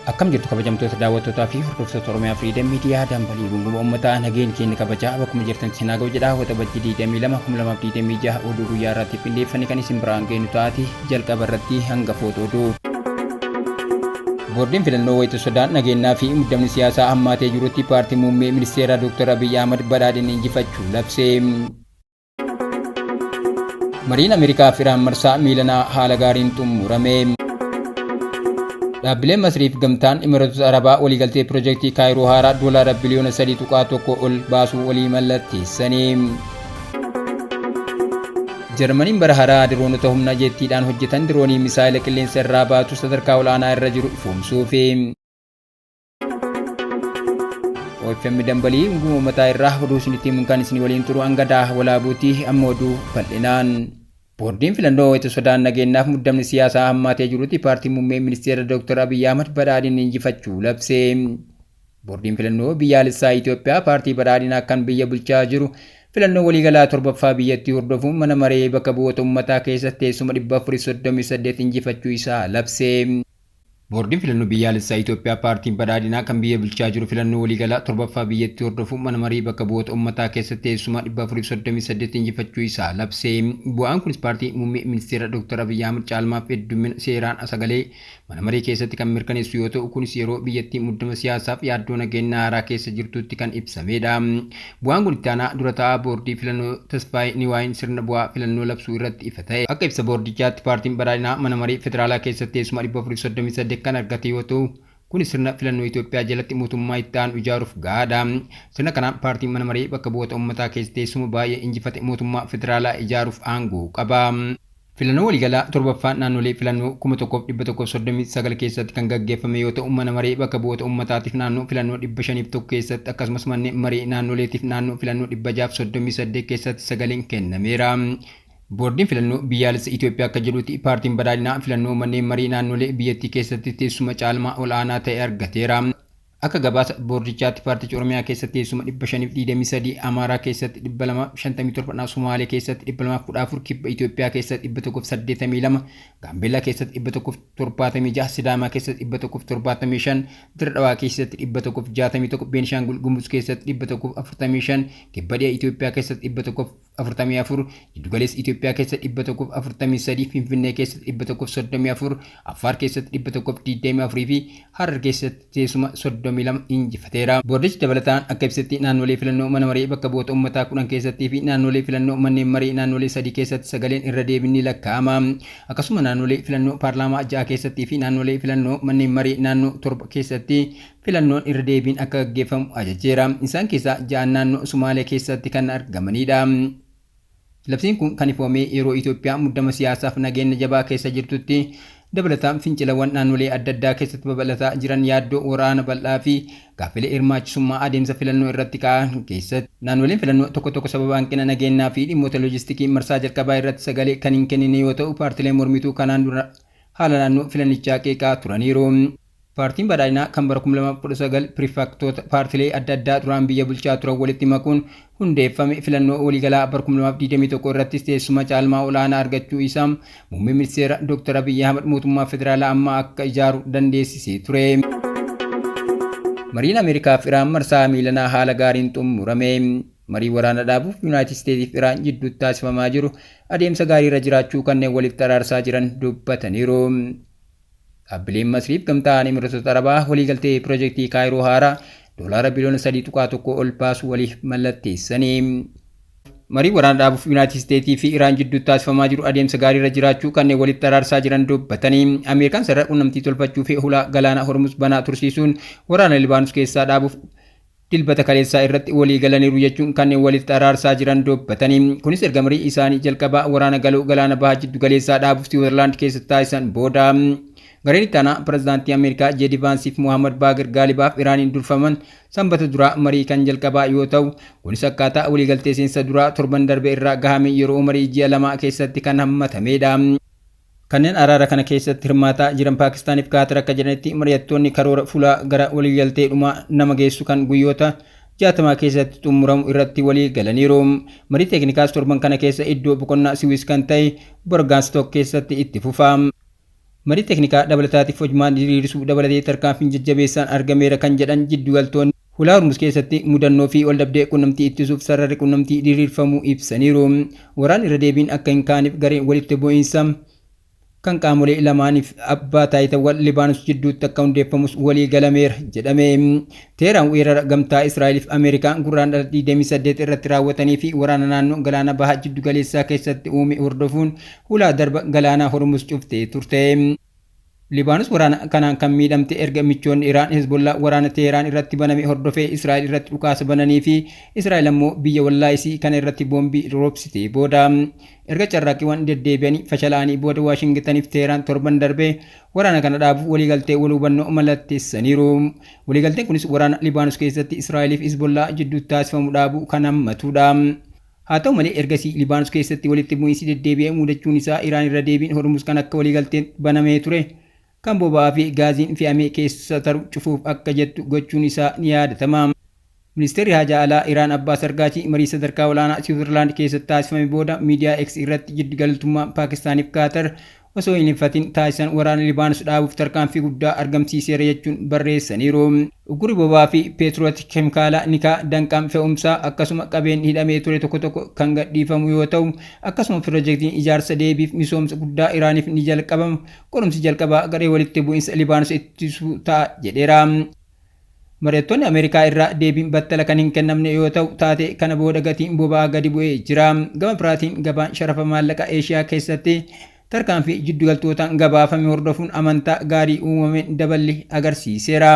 Akkam jirtu kabajamtoota daawwattootaa fi hordoftoota Oromiyaa Freedom Media dambalii gunguma uummataa nageen keenya kabajaa bakkuma jirtan sinaa ga'u jedhaa waxabajjii 22 2026 oduu guyyaa irratti qindeeffame kan isin biraan geenyu taati jalqaba irratti hanga footoo oduu. Boordiin filannoo wayita sodaan nageenyaa fi muddamni siyaasaa hammaatee jirutti paartii muummee ministeera Dr. Abiy Ahmad badhaadhina injifachuu labse. Mariin Ameerikaa fi Iraan marsaa miilanaa haala gaariin xumurame. Dhaabbileen Masriif gamtaan Imireetota Arabaa waliigaltee piroojeektii Kaayiroo haaraa doolaara biliyoona 3.1 ol baasuu walii mallatteessanii. Jarmaniin bara haaraa diroonota humna jettiidhaan hojjetan diroonii misaayila qilleensa irraa baatu sadarkaa olaanaa irra jiru ifoomsuuf. OFM dambalii gunguma uummataa irraa oduu isinitti himuun kan isin waliin turu hangadaa walaabuutii amma oduu bal'inaan. Boordiin filannoo wayita sodaan nageenyaaf muddamni siyaasaa hammaatee jirutti paartii muummee ministeera Dr. Abiy Ahmad badhaadhina injifachuu labse. Boordiin filannoo biyyaalessaa Itoophiyaa paartii badhaadhinaa kan biyya bulchaa jiru filannoo waliigalaa torbaffaa biyyattii hordofuun mana maree bakka bu'oota uummataa keessatti teessuma 438 injifachuu isaa labse. Boordiin filannoo biyyaalessaa Itoophiyaa paartiin badhaadhinaa kan biyya bulchaa jiru filannoo waliigalaa torbaffaa biyyattii hordofuun mana marii bakka bu'oota uummataa keessatti teessuma 438 injifachuu isaa labse. Bu'aan kunis paartii muummee ministeera Dr. Abiy Ahmad caalmaaf heddumina seeraan sagalee mana marii keessatti kan mirkaneessu yoo ta'u kunis yeroo biyyattii muddama siyaasaaf yaaddoo nageenyaa haaraa keessa jirtutti kan ibsamedha. Bu'aan kun itti aanaa dura taa'aa boordii filannoo Tasfaayee Niwaayin sirna bu'aa filannoo labsuu irratti ifa ta'e. Akka ibsa boordichaatti paartiin badhaadhinaa mana marii federaalaa keessatti teessuma 438 kan argate yoo ta'u kunis sirna filannoo Itoophiyaa jalatti mootummaa itti aanu ijaaruuf gahaadha. Sirna kanaan paartiin mana marii bakka bu'oota uummataa keessatti teessuma baay'ee injifate mootummaa federaalaa ijaaruuf aangoo qaba. Filannoo waliigalaa torbaffaan naannolee filannoo 1139 keessatti kan gaggeeffame yoo ta'u mana marii bakka bu'oota uummataatiif naannoo filannoo 501 keessatti akkasumas manneen marii naannoleetiif naannoo filannoo 638 keessatti sagaleen kennameera. Boordiin filannoo biyyaalessa Itoophiyaa akka jedhutti paartiin badhaadhinaa filannoo manneen marii naannolee biyyattii keessatti teessuma caalmaa olaanaa ta'e argateera. Akka gabaasa boordichaatti paartichi Oromiyaa keessatti teessuma 523, Amaaraa keessatti 257, Somaalee keessatti 214, Kibba Itoophiyaa keessatti 182, Gaambeellaa keessatti 176, Sidaamaa keessatti 175, Dirre-Dhawaa keessatti 161, Beenishaangul Gumuz keessatti 145, Kibba Dhiyaa Itoophiyaa keessatti 144, Jiddugaleessa Itoophiyaa keessatti 143, Finfinnee keessatti 134, Affaar keessatti 124 fi Harar keessatti teessuma 32 injifateera. Boordichi dabalataan akka ibsetti naannolee filannoo mana marii bakka bu'oota uummataa 10 keessattii fi naannolee filannoo manneen marii naannolee 3 keessatti sagaleen irra deebiin lakkaa'ama. Akkasuma naannolee filannoo paarlaamaa 6 keessattii fi naannolee filannoo manneen marii naannoo 7 keessatti filannoon irra deebiin akka gaggeeffamu ajajeera. Isaan keessaa 6 naannoo Somaalee keessatti kan argamanidha. Labsiin kun kan ifoomee yeroo Itoophiyaa muddama siyaasaaf nageenya jabaa keessa jirtutti dabalataan fincilawwan naannolee adda addaa keessatti babal'ataa jiran yaaddoo waraana bal'aa fi gaaffilee hirmaachisummaa adeemsa filannoo irratti ka'an keessatti naannoleen filannoo tokko tokko sababa hanqina nageenyaa fi dhimmoota loojistikii marsaa jalqabaa irratti sagalee kan hin kennine yoo ta'u paartileen mormituu kanaan dura haala naannoo filannichaa qeeqaa turaniiru. Paartiin badhaadhinaa kan bara 2019 pirifaaktoota paartilee adda addaa duraan biyya bulchaa turan walitti makuun hundeeffame filannoo waliigalaa bara 2021 irrattis teessuma caalmaa olaanaa argachuu isaa muummee ministeera Dr. Abiy Ahmad mootummaa federaalaa ammaa akka ijaaru dandeessisee ture. Mariin Ameerikaa fi Iraan marsaa miilanaa haala gaariin xumurame. Marii waraana dhaabuuf Yuunaayitid Isteetii fi Iraan jidduutti taasifamaa jiru adeemsa gaarii irra jiraachuu kanneen walitti araarsaa jiran dubbataniiru. Dhaabbileen Masriif gamtaan Imireetota Arabaa waliigaltee piroojeektii Kaayiroo haaraa doolaara biliyoona 3.1 ol baasuu waliif mallatteessanii. Marii waraana dhaabuuf Yuunaayitid Isteetii fi Iraan jidduutti taasifamaa jiru adeemsa gaarii irra jiraachuu kanneen walitti araarsaa jiran dubbatanii. Ameerikaan sarara quunnamtii tolfachuu fi hulaa galaana Hormuz banaa tursiisuun waraana Libaanoos keessaa dhaabuuf dilbata kaleessaa irratti walii galaniiru jechuun kanneen walitti araarsaa jiran dubbatanii. Kunis erga marii isaanii jalqabaa waraana galuu galaana bahaa jiddu galeessaa dhaabuuf Siwiizerlaand keessatti taasisan booda. Gareen itti aanaa pirezidaantii Ameerikaa Jeedi Vaansiif Muhammad Baagir Gaalibaaf Iraaniin durfaman sanbata duraa marii kan jalqabaa yoo ta'u kunis akkaataa waliigaltee seensa duraa torban darbe irraa gahame yeroo marii ji'a lamaa keessatti kan hammatamedha. Kanneen araara kana keessatti hirmaataa jiran Paakistaaniif Kaatar akka jedhanitti mari'attoonni karoora fulaa gara waliigaltee dhumaa nama geessu kan guyyoota 60 keessatti xumuramu irratti walii galaniiru. Marii teeknikaas torban kana keessa iddoo boqonnaa Siwiis kan ta'e Borgaanstook keessatti itti fufa. Marii teeknikaa dabalataatiif hojmaan diriirsuu dabalatee tarkaanfiin jajjabeessaan argameera kan jedhan jidduugaltoonni Hulaa Hormuz keessatti mudannoo fi waldhabdee quunnamtii ittisuuf sararri quunnamtii diriirfamuu ibsaniiru. Waraanni irra deebiin akka hin kaaneef gareen walitti bu'iinsa kan qaamolee lamaaniif abbaa taayitawwan Libaanos jidduutti akka hundeeffamus walii galameera jedhame. Teheraan weerara gamtaa Israa'eliif Ameerikaan guraandhala 28 irratti raawwatanii fi waraana naannoo galaana bahaa jiddu galeessaa keessatti uume hordofuun hulaa darba galaanaa Hormuz cuftee turte. Libaanos waraana kanaan kan miidhamte erga michoonni Iraan Hezbollah waraana Teheraan irratti baname hordofee Israa'el irratti dhukaasa bananii fi Israa'el ammoo biyya wallaayisii kana irratti boombii roobsite booda erga carraaqqiiwwan deddeebi'anii fashalaanii booda Waashingtaniif Teheraan torban darbee waraana kana dhaabuuf waliigaltee wal hubannoo mallatteessaniiru. Waliigalteen kunis waraana Libaanos keessatti Israa'eliif Hezbollah jidduutti taasifamu dhaabuu kan hammatudha. Haa ta'u malee ergasii Libaanos keessatti walitti bu'iinsi deddeebi'ee mudachuun isaa Iraan irra deebiin Hormuz kan akka waliigalteen banamee ture. Kan boba'aa fi gaaziin fe'amee keessa taru cufuuf akka jettu gochuun isaa ni yaadatama. Ministeerri Haajaa Alaa Iraan Abbaas Argaachii marii sadarkaa olaanaa Siwiizerlaand keessatti taasifame booda miidiyaa X irratti jiddugaltummaa Paakistaaniif Kaatar osoo hin iffatin taasisan waraana Libaanos dhaabuuf tarkaanfii guddaa argamsiiseera jechuun barreessaniiru. Uggurri boba'aa fi peetirooti keemikaalaa nikaa danqaan fe'umsaa akkasuma qabeen hidhamee ture tokko kan gadhiifamu yoo ta'u akkasuma piroojeektiin ijaarsa deebiif misoomsa guddaa Iraaniif ni jalqabama. Qorumsi jalqabaa garee walitti bu'iinsa Libaanos ittisuu ta'a jedheera. Mari'attoonni Ameerikaa irraa deebiin battala kan hin kennamne yoo ta'u taatee kana booda gatiin boba'aa gadi bu'ee jira. Gama biraatiin gabaan sharafa maallaqaa Eeshiyaa keessatti tarkaanfii jiddugaltootaan gabaafame hordofuun amantaa gaarii uumameen daballi agarsiiseera.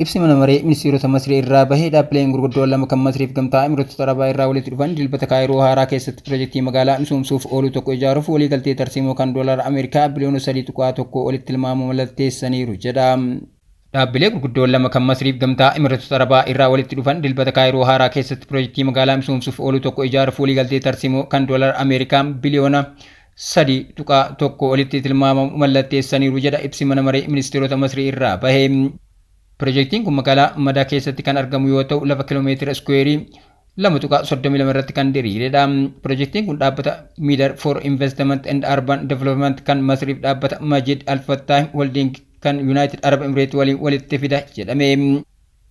Ibsi mana maree ministeerota Masrii irraa bahee dhaabbileen gurguddoon lama kan Masriif gamtaa Imireetota Arabaa irraa walitti dhufan dilbata Kaayiroo haaraa keessatti piroojeektii magaalaa misoomsuuf oolu tokko ijaaruuf waliigaltee tarsiimoo kan doolaara Ameerikaa biliyoona 3.1 walitti tilmaamu mallatteessaniiru jedha. Dhaabbilee gurguddoon lama kan Masriif gamtaa Imireetota Arabaa irraa walitti dhufan dilbata Kaayiroo haaraa keessatti piroojeektii magaalaa misoomsuuf oolu tokko ijaaruuf waliigaltee tarsiimoo kan doolaara Ameerikaa biliyoona 3.1 walitti tilmaamamu mallatteessaniiru jedha ibsi mana maree ministeerota Masrii irraa bahe. Piroojeektiin kun magaalaa Madaa keessatti kan argamu yoo ta'u lafa kiiloomeetira iskuweerii 2.32 irratti kan diriiredha. Piroojeektiin kun dhaabbata Miidar for Investment and Urban Development kan Masriif dhaabbata Majid Al Fattah Holding kan United Arab Emirates waliin walitti fida jedhame.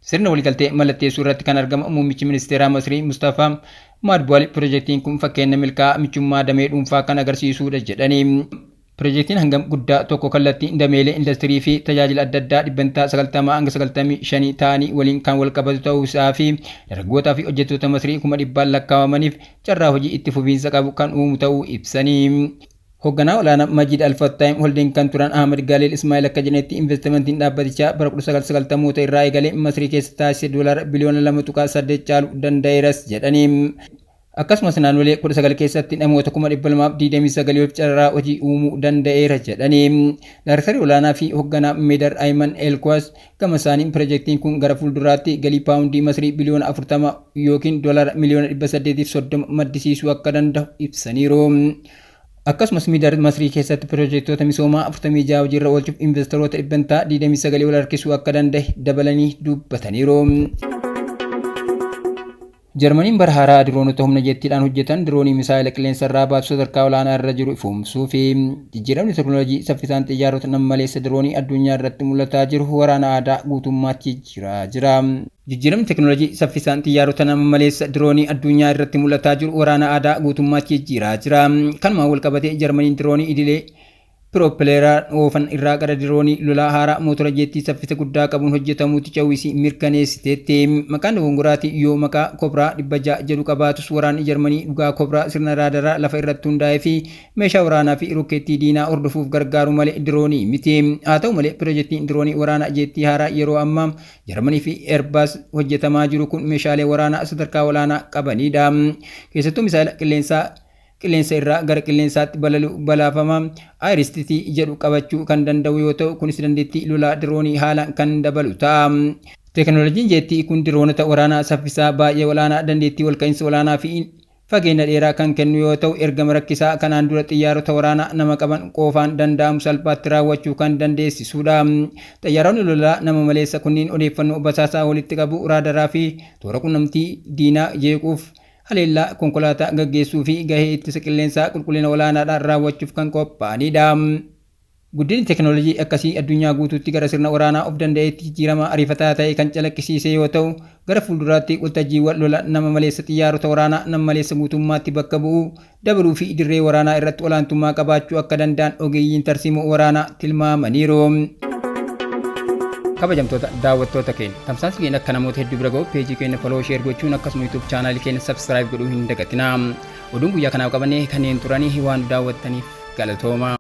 Sirna waliigaltee mallatteessuu irratti kan argamu muummichi ministeeraa Masrii Mustafaa Madbu'aali piroojeektiin kun fakkeenya milkaa'aa michummaa damee dhuunfaa kan agarsiisudha jedhani. Piroojeektiin hangam guddaa tokko kallattii dameelee industirii fi tajaajila adda addaa dhibbantaa 90 hanga 95 ta'anii waliin kan wal qabatu ta'uu isaa fi dargaggootaa fi hojjettoota Masrii 100,000 lakkaawamaniif carraa hojii itti fufiinsa qabu kan uumu ta'uu ibsanii. Hoogganaa olaanaa Majid Al Fattah Holding kan turan Ahmad Galeel Ismaa'il akka jedhanitti investimentiin dhaabbatichaa bara 1990 irraa eegalee Masrii keessa taasise doolaara biliyoona 2.8 caaluu danda'eeras jedhanii. Akkasumas naannolee 19 keessatti namoota 229 carraa hojii uumuu danda'eera jedhanii. Daarektarii olaanaa fi hoogganaa Meedar Ayman Elkwaas gama isaaniin piroojeektiin kun gara fuulduraatti galii paawundii Masrii biliyoona 40 yookiin doolaara miliyoona 830 maddisiisuu akka danda'u ibsaniiru. Akkasumas Miidar Masrii keessatti piroojeektoota misoomaa 46 hojiirra oolchuuf investoroota dhibbantaa 29 wal harkisuu akka danda'e dabalanii dubbataniiru. Jarmaniin bara haaraa diroonota humna jettiidhaan hojjetan diroonii misaayila qilleensa irraa baatu sadarkaa olaanaa irra jiru ifoomsuu fi jijjiiramni teekinooloojii saffisaan xiyyaarota nammaleessa diroonii addunyaa irratti mul'ataa jiru waraana aadaa guutummaatti jijjiiraa jira. Jijjiiramni teekinooloojii saffisaan xiyyaarota nammaleessa diroonii addunyaa irratti mul'ataa jiru waraana aadaa guutummaatti jijjiiraa jira. Kanumaan wal qabatee Jarmaniin diroonii idilee Pirooppileeraan oofan irraa gara diroonii lolaa haaraa mootora jettii saffisa guddaa qabuun hojjetamuutti cawwisii mirkaneessiteetti. Maqaan dogongoraatii yoo maqaa Kobraa 600 jedhu qabaatus waraanni Jarmanii dhugaa Kobraa sirna raadaraa lafa irratti hundaa'ee fi meeshaa waraanaa fi rokkeettii diinaa hordofuuf gargaaru malee diroonii miti. Haa ta'u malee piroojeektiin diroonii waraanaa jettii haaraa yeroo ammaa Jarmanii fi Eerbaas hojjetamaa jiru kun meeshaalee waraanaa sadarkaa olaanaa qabanidha. Keessattuu misaayila qilleensa irraa gara qilleensaatti balaafama Aayiristitii jedhu qabachuu kan danda'u yoo ta'u kunis dandeettii lolaa diroonii haalaan kan dabalu ta'a. Teekinooloojiin jettii kun diroonota waraanaa saffisaa baay'ee olaanaa dandeettii walka'iinsa olaanaa fi fageenya dheeraa kan kennu yoo ta'u ergama rakkisaa kanaan dura xiyyaarota waraanaa nama qaban qofaan danda'amu salphaatti raawwachuu kan dandeessisudha. Xiyyaaronni lolaa nama maleessa kunniin odeeffannoo basaasaa walitti qabu raadaraa fi toora qunnamtii diinaa jeequuf haleellaa konkolaataa gaggeessuu fi gahee ittisa qilleensaa qulqullina olaanaadhaan raawwachuuf kan qophaa'anidha. Guddinni teekinooloojii akkasii addunyaa guutuutti gara sirna waraanaa of danda'eetti jijjiirama ariifataa ta'e kan calaqqisiise yoo ta'u, gara fuulduraatti waltajjiiwwan lola nama maleessa xiyyaarota waraanaa nama maleessa guutummaatti bakka bu'uu dabaluu fi dirree waraanaa irratti olaantummaa qabaachuu akka danda'an ogeeyyiin tarsiimoo waraanaa tilmaamaniiru. Kabajamtoota daawwattoota keenya tamsaasni keenya akka namoota hedduu bira ga'u peejii keenya follow share gochuun akkasuma YouTube chaanaalii keenya subscribe godhuu hin dagatinaa. Oduun guyyaa kanaaf qabannee kanneen turanii waan daawwattaniif galatooma.